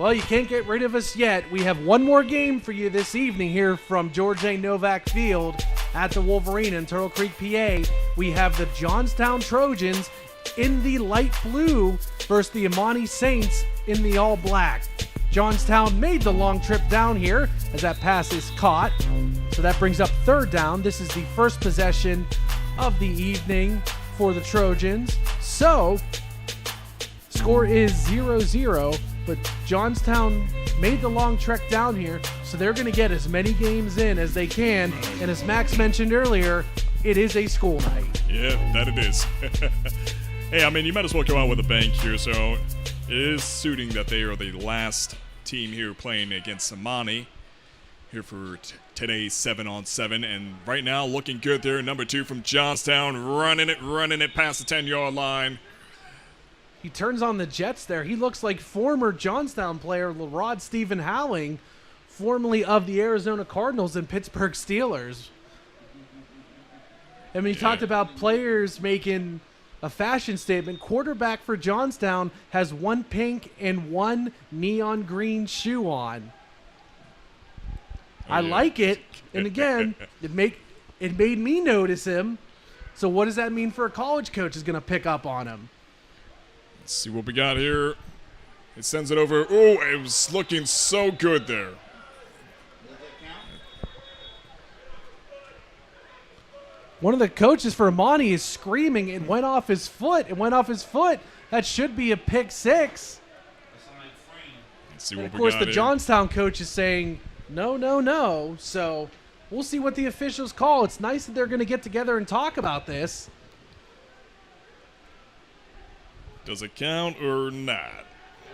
Well, you can't get rid of us yet. We have one more game for you this evening here from George A. Novak Field at the Wolverina in Turtle Creek, PA. We have the Johnstown Trojans in the light blue versus the Imani Saints in the all black. Johnstown made the long trip down here as that pass is caught. So that brings up third down. This is the first possession of the evening for the Trojans. So, score is 0-0, but Johnstown made the long trek down here, so they're going to get as many games in as they can. And as Max mentioned earlier, it is a school night. Yeah, that it is. Hey, I mean, you might as well go out with a bang here, so it is suiting that they are the last team here playing against Imani here for today's 7-on-7, and right now looking good there. Number 2 from Johnstown, running it past the 10-yard line. He turns on the Jets there. He looks like former Johnstown player Rod Stephen Howling, formerly of the Arizona Cardinals and Pittsburgh Steelers. And when you talked about players making a fashion statement, quarterback for Johnstown has one pink and one neon green shoe on. I like it, and again, it made me notice him. So what does that mean for a college coach is going to pick up on him? Let's see what we got here. It sends it over. Oh, it was looking so good there. One of the coaches for Imani is screaming. It went off his foot. That should be a pick 6. Let's see And what of we course, got the here. Johnstown coach is saying, no. So we'll see what the officials call. It's nice that they're going to get together and talk about this. Does it count or not?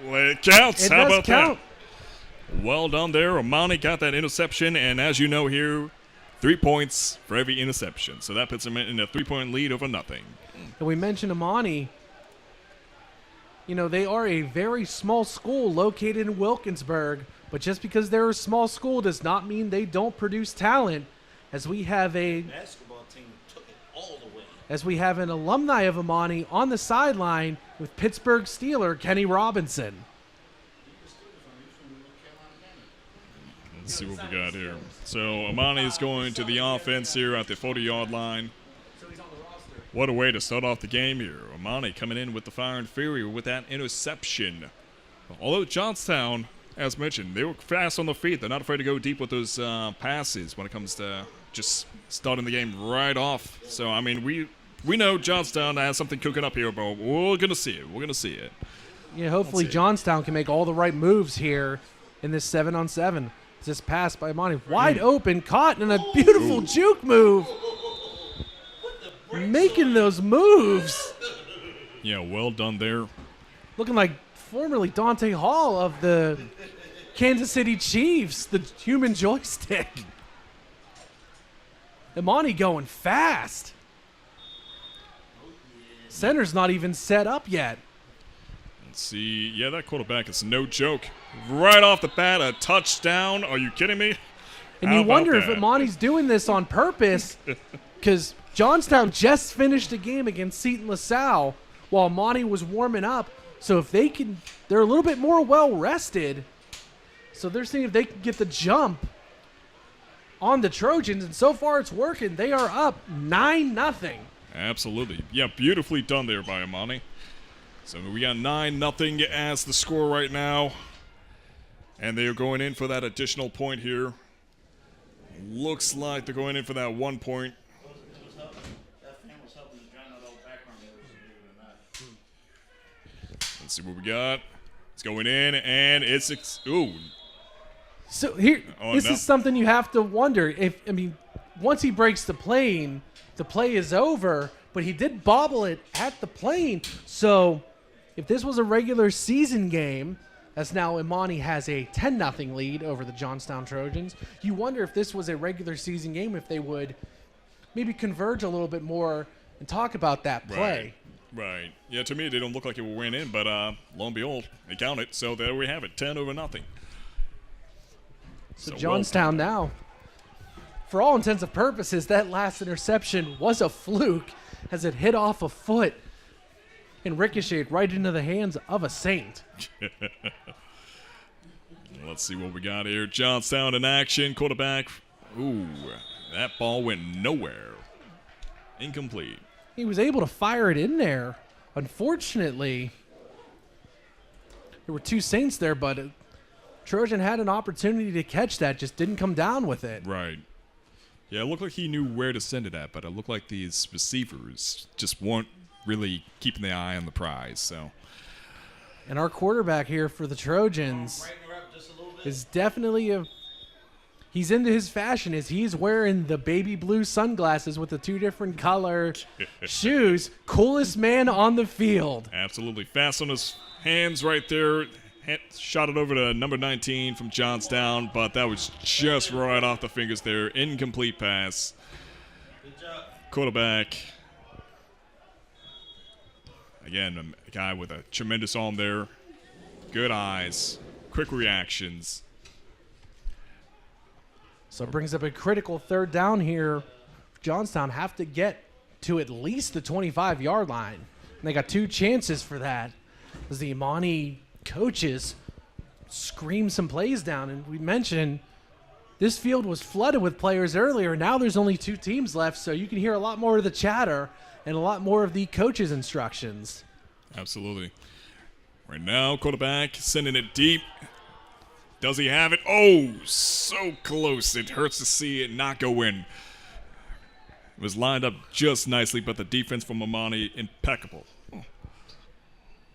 Well, it counts. It How does about count. that? Well done there. Imani got that interception, and as you know here, 3 points for every interception. So that puts them in a 3-point lead over nothing. And we mentioned Imani. You know, they are a very small school located in Wilkinsburg, but just because they're a small school does not mean they don't produce talent. As we have a basketball team took it all the way. As we have an alumni of Imani on the sideline with Pittsburgh Steeler Kenny Robinson. Let's see what we got here. So Imani is going to the offense here at the 40-yard line. What a way to start off the game here. Imani coming in with the fire and fury with that interception. Although Johnstown, as mentioned, they were fast on the feet. They're not afraid to go deep with those passes when it comes to just starting the game right off. So, I mean, we know Johnstown has something cooking up here, but we're going to see it. Yeah, hopefully Johnstown can make all the right moves here in this 7-on-7. This pass by Imani, wide open, caught in a beautiful juke move. Making those moves. Yeah, well done there. Looking like formerly Dante Hall of the Kansas City Chiefs, the human joystick. Imani going fast. Center's not even set up yet. Let's see. Yeah, that quarterback is no joke. Right off the bat, a touchdown. Are you kidding me? And you wonder if Imani's doing this on purpose because Johnstown just finished a game against Seton LaSalle while Imani was warming up. So if they can, they're a little bit more well-rested. So they're seeing if they can get the jump on the Trojans. And so far it's working. They are up 9-0. Absolutely. Yeah, beautifully done there by Imani. So we got 9-0 as the score right now. And they are going in for that additional point here. Looks like they're going in for that 1 point. Let's see what we got. It's going in, and it's ooh. So here, this is something you have to wonder. Once he breaks the plane, the play is over. But he did bobble it at the plane. So if this was a regular season game, as now Imani has a 10-0 lead over the Johnstown Trojans, you wonder if this was a regular season game, if they would maybe converge a little bit more and talk about that play. Right. Yeah, to me, they don't look like it will win in, but lo and behold, they count it. So there we have it, 10-0. So Johnstown now, for all intents and purposes, that last interception was a fluke as it hit off a foot and ricocheted right into the hands of a Saint. Let's see what we got here. Johnstown in action. Quarterback. Ooh, that ball went nowhere. Incomplete. He was able to fire it in there. Unfortunately, there were two Saints there, but Trojan had an opportunity to catch that, just didn't come down with it. Right. Yeah, it looked like he knew where to send it at, but it looked like these receivers just weren't really keeping their eye on the prize. So, and our quarterback here for the Trojans is definitely he's into his fashion. Is he's wearing the baby blue sunglasses with the two different color shoes. Coolest man on the field. Absolutely. Fast on his hands right there. Shot it over to number 19 from Johnstown, but that was just right off the fingers there. Incomplete pass. Good job. Quarterback. Again, a guy with a tremendous arm there. Good eyes. Quick reactions. So it brings up a critical third down here. Johnstown have to get to at least the 25-yard line. And they got two chances for that as the Imani coaches scream some plays down. And we mentioned this field was flooded with players earlier. Now there's only two teams left, so you can hear a lot more of the chatter and a lot more of the coaches' instructions. Absolutely. Right now, quarterback sending it deep. Does he have it? Oh, so close. It hurts to see it not go in. It was lined up just nicely, but the defense from Imani, impeccable.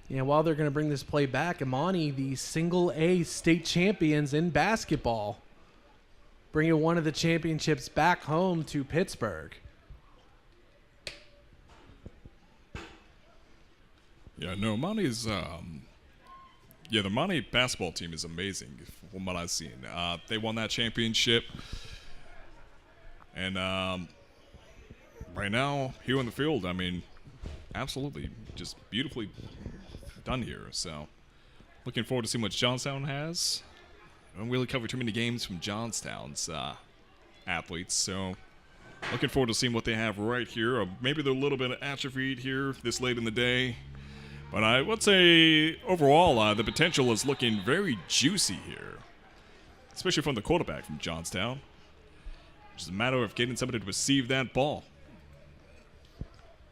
Yeah, while they're going to bring this play back, Imani, the single A state champions in basketball, bringing one of the championships back home to Pittsburgh. Yeah, no, Imani's, the Imani basketball team is amazing from what I've seen. They won that championship. And right now, here on the field, I mean, absolutely just beautifully done here. So, looking forward to seeing what Johnstown has. I don't really cover too many games from Johnstown's athletes, so looking forward to seeing what they have right here. Or maybe they're a little bit atrophied here this late in the day. But I would say overall, the potential is looking very juicy here, especially from the quarterback from Johnstown. It's just a matter of getting somebody to receive that ball.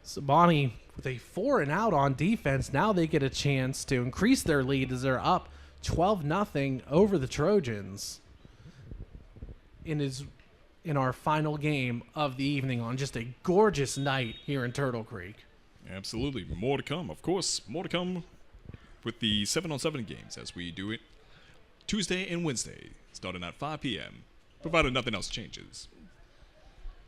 Sabani with a 4-and-out on defense. Now they get a chance to increase their lead as they're up 12-0 over the Trojans in our final game of the evening on just a gorgeous night here in Turtle Creek. Absolutely. More to come. Of course, more to come with the 7-on-7 games as we do it Tuesday and Wednesday, starting at 5 p.m., provided nothing else changes.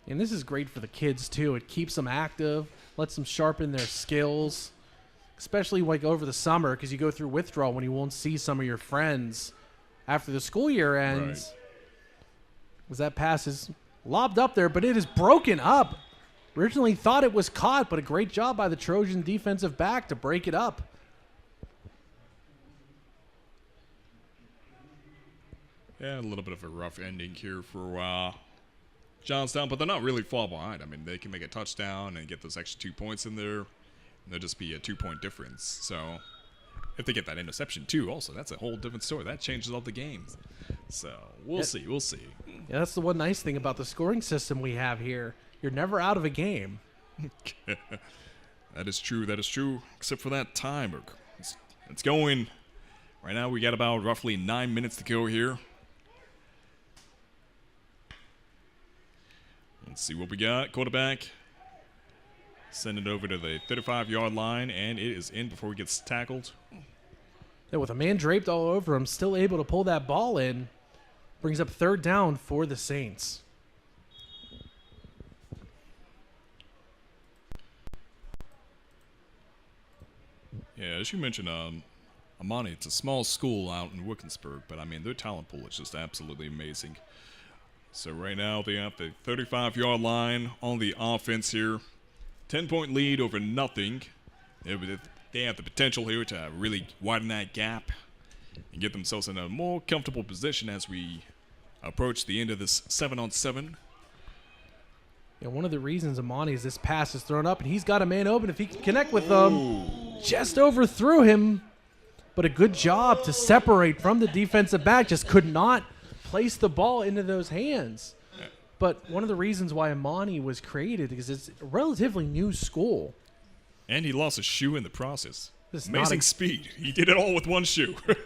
And this is great for the kids, too. It keeps them active, lets them sharpen their skills, especially like over the summer because you go through withdrawal when you won't see some of your friends after the school year ends. Right. As that pass is lobbed up there, but it is broken up. Originally thought it was caught, but a great job by the Trojan defensive back to break it up. Yeah, a little bit of a rough ending here for Johnstown, but they're not really far behind. I mean, they can make a touchdown and get those extra 2 points in there, and there'll just be a 2-point difference. So if they get that interception, too, also, that's a whole different story. That changes all the games. So we'll see. We'll see. Yeah, that's the one nice thing about the scoring system we have here. You're never out of a game. That is true. That is true. Except for that time. It's going. Right now we got about roughly 9 minutes to go here. Let's see what we got. Quarterback. Send it over to the 35-yard line, and it is in before he gets tackled. Yeah, with a man draped all over him, still able to pull that ball in. Brings up third down for the Saints. Yeah, as you mentioned, Imani, it's a small school out in Wickensburg, but I mean, their talent pool is just absolutely amazing. So right now they have the 35-yard line on the offense here. 10-point lead over nothing. They have the potential here to really widen that gap and get themselves in a more comfortable position as we approach the end of this 7-on-7. Yeah, one of the reasons Imani is this pass is thrown up, and he's got a man open if he can connect with them. Just overthrew him. but a good job to separate from the defensive back. Just could not place the ball into those hands. But one of the reasons why Imani was created is it's a relatively new school. And he lost a shoe in the process. This is Amazing speed. He did it all with one shoe. But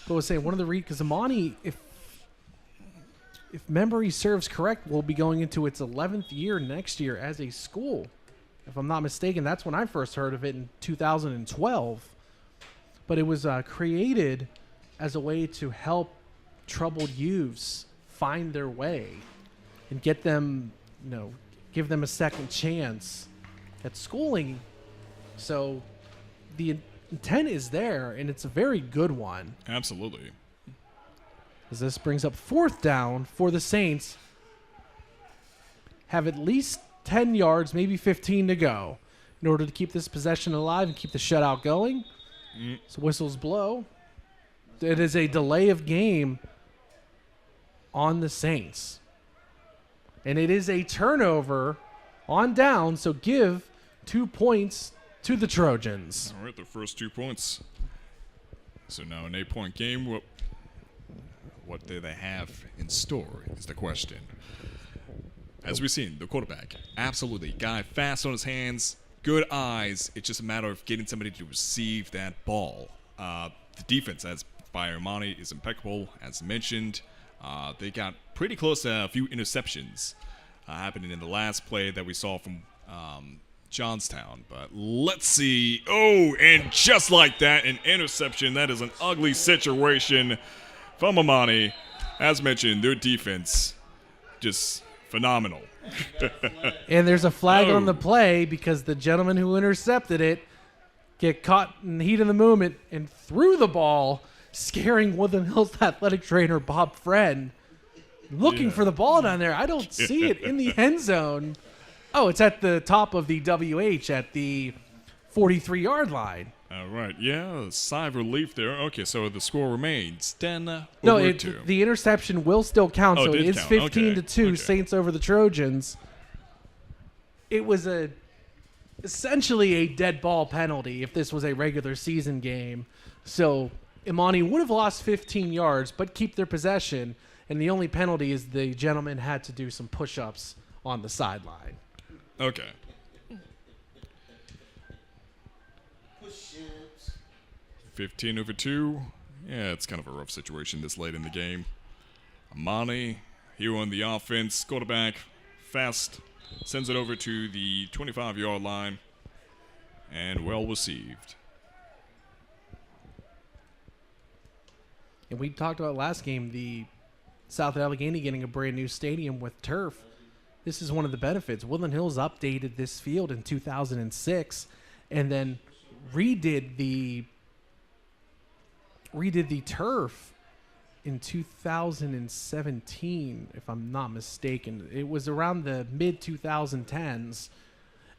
I was saying one of the reasons, because Imani, if memory serves correct, will be going into its 11th year next year as a school. If I'm not mistaken, that's when I first heard of it in 2012. But it was created as a way to help troubled youths find their way and get them, give them a second chance at schooling. So the intent is there, and it's a very good one. Absolutely. As this brings up 4th down for the Saints. Have at least 10 yards, maybe 15 to go in order to keep this possession alive and keep the shutout going. So whistles blow. It is a delay of game on the Saints. And it is a turnover on down, so give 2 points to the Trojans. All right, the first 2 points. So now an 8-point game. What do they have in store is the question. As we've seen, the quarterback, absolutely. Guy fast on his hands, good eyes. It's just a matter of getting somebody to receive that ball. The defense, as by Imani, is impeccable, as mentioned. They got pretty close to a few interceptions happening in the last play that we saw from Johnstown. But let's see. Oh, and just like that, an interception. That is an ugly situation from Imani. As mentioned, their defense, just phenomenal. And there's a flag on the play because the gentleman who intercepted it get caught in the heat of the moment and threw the ball, scaring Woodland Hills athletic trainer Bob Friend, looking for the ball down there. I don't see it in the end zone. Oh, it's at the top of the WH at the 43-yard line. All right, yeah, sigh of relief there. Okay, so the score remains 10-2. The interception will still count, so it is 15-2, Saints over the Trojans. It was essentially a dead ball penalty if this was a regular season game. So Imani would have lost 15 yards, but keep their possession, and the only penalty is the gentleman had to do some push-ups on the sideline. Okay. 15-2. Yeah, it's kind of a rough situation this late in the game. Imani, here on the offense, quarterback, fast, sends it over to the 25-yard line, and well received. And we talked about last game, the South Allegheny getting a brand new stadium with turf. This is one of the benefits. Woodland Hills updated this field in 2006 and then redid the turf in 2017, if I'm not mistaken. It was around the mid-2010s,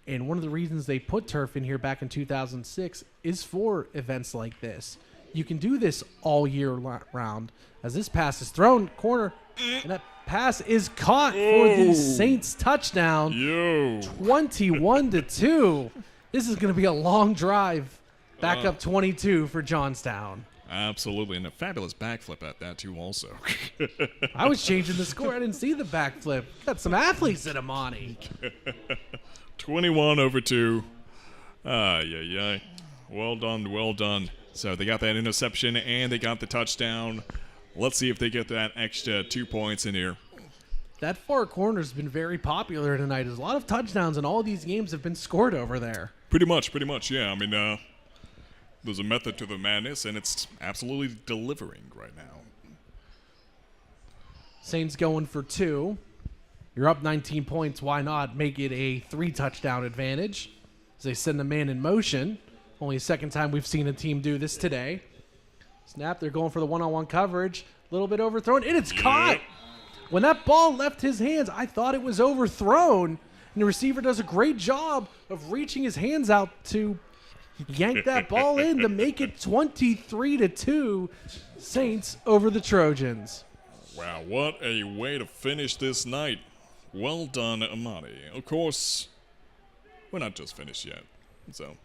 and one of the reasons they put turf in here back in 2006 is for events like this. You can do this all year round. As this pass is thrown corner, and that pass is caught for the Saints touchdown. 21-2. This is going to be a long drive. Back up 22 for Johnstown. Absolutely, and a fabulous backflip at that too also. I was changing the score. I didn't see the backflip. Got some athletes at Imani. 21-2. Yeah. Well done. So they got that interception and they got the touchdown. Let's see if they get that extra 2 points in here. That far corner's been very popular tonight. There's a lot of touchdowns, and all of these games have been scored over there. Pretty much, yeah. I mean, there's a method to the madness, and it's absolutely delivering right now. Saints going for 2. You're up 19 points. Why not make it a 3-touchdown advantage? As they send a man in motion. Only the second time we've seen a team do this today. Snap, they're going for the one-on-one coverage. A little bit overthrown, and it's caught. When that ball left his hands, I thought it was overthrown. And the receiver does a great job of reaching his hands out to yank that ball in to make it 23-2. Saints over the Trojans. Wow, what a way to finish this night. Well done, Imani. Of course, we're not just finished yet. So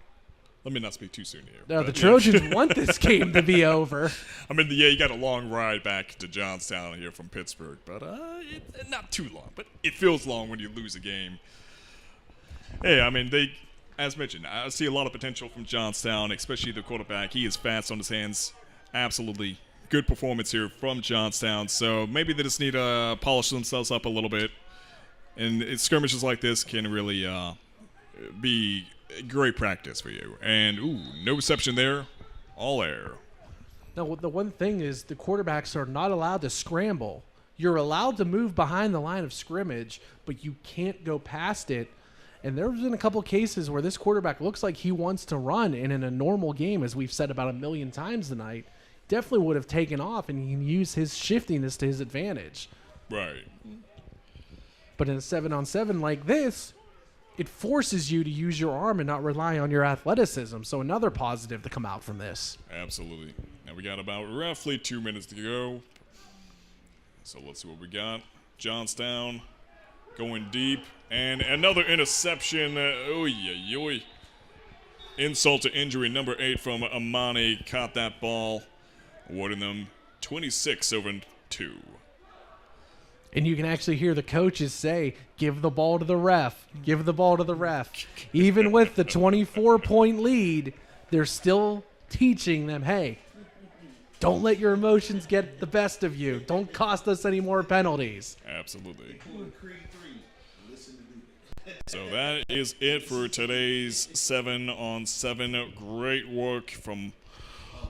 Let me not speak too soon here. No, the Trojans want this game to be over. I mean, yeah, you got a long ride back to Johnstown here from Pittsburgh, but not too long. But it feels long when you lose a game. Hey, I mean, as mentioned, I see a lot of potential from Johnstown, especially the quarterback. He is fast on his hands. Absolutely good performance here from Johnstown. So maybe they just need to polish themselves up a little bit. And skirmishes like this can really be great practice for you. And, no reception there. All air. Now, the one thing is the quarterbacks are not allowed to scramble. You're allowed to move behind the line of scrimmage, but you can't go past it. And there's been a couple cases where this quarterback looks like he wants to run, and in a normal game, as we've said about 1,000,000 times tonight, definitely would have taken off, and he can use his shiftiness to his advantage. Right. But in a 7-on-7 like this, it forces you to use your arm and not rely on your athleticism. So another positive to come out from this. Absolutely. Now we got about roughly 2 minutes to go. So let's see what we got. Johnstown going deep. And another interception. Insult to injury. Number 8 from Imani caught that ball, awarding them 26-2. And you can actually hear the coaches say, give the ball to the ref, give the ball to the ref. Even with the 24-point lead, they're still teaching them, hey, don't let your emotions get the best of you. Don't cost us any more penalties. Absolutely. So that is it for today's 7-on-7. Great work from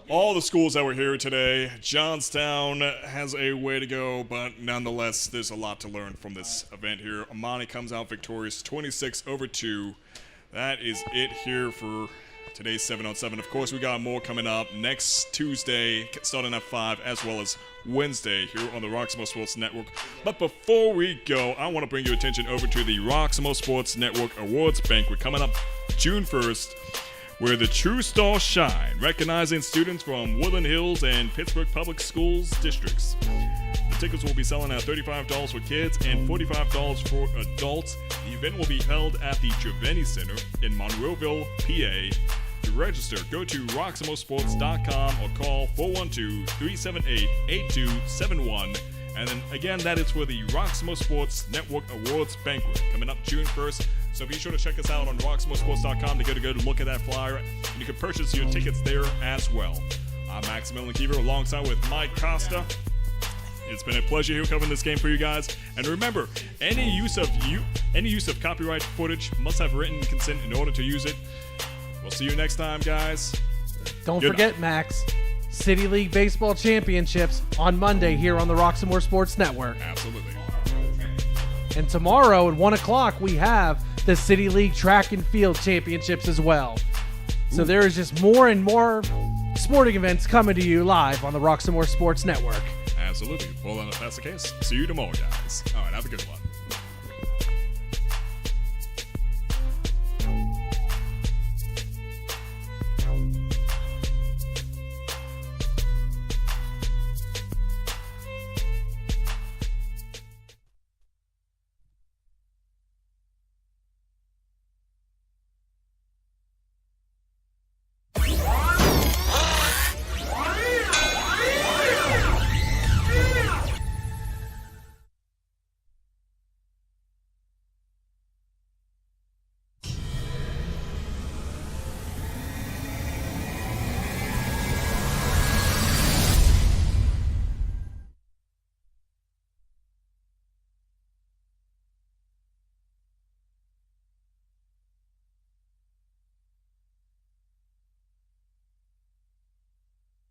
all the schools that were here today. Johnstown has a way to go, but nonetheless, there's a lot to learn from this event here. Imani comes out victorious, 26-2. That is it here for today's 7-on-7. Of course, we got more coming up next Tuesday, starting at 5, as well as Wednesday here on the Roxamore Sports Network. But before we go, I want to bring your attention over to the Roxamore Sports Network Awards Banquet coming up June 1st. Where the true stars shine, recognizing students from Woodland Hills and Pittsburgh Public Schools districts. The tickets will be selling at $35 for kids and $45 for adults. The event will be held at the Treveni Center in Monroeville, PA. To register, go to roxamoresports.com or call 412-378-8271. And then again, that is for the Roxamore Sports Network Awards Banquet coming up June 1st. So be sure to check us out on roxamoresports.com to get a good look at that flyer. And you can purchase your tickets there as well. I'm Maximilian Kiever alongside with Mike Costa. It's been a pleasure here covering this game for you guys. And remember, any use of copyright footage must have written consent in order to use it. We'll see you next time, guys. Don't forget, Max, City League Baseball Championships on Monday here on the Roxamore Sports Network. Absolutely. And tomorrow at 1 o'clock, we have the City League Track and Field Championships as well. So there is just more and more sporting events coming to you live on the Roxamore Sports Network. Absolutely. Well, then if that's the case, see you tomorrow, guys. All right, have a good one.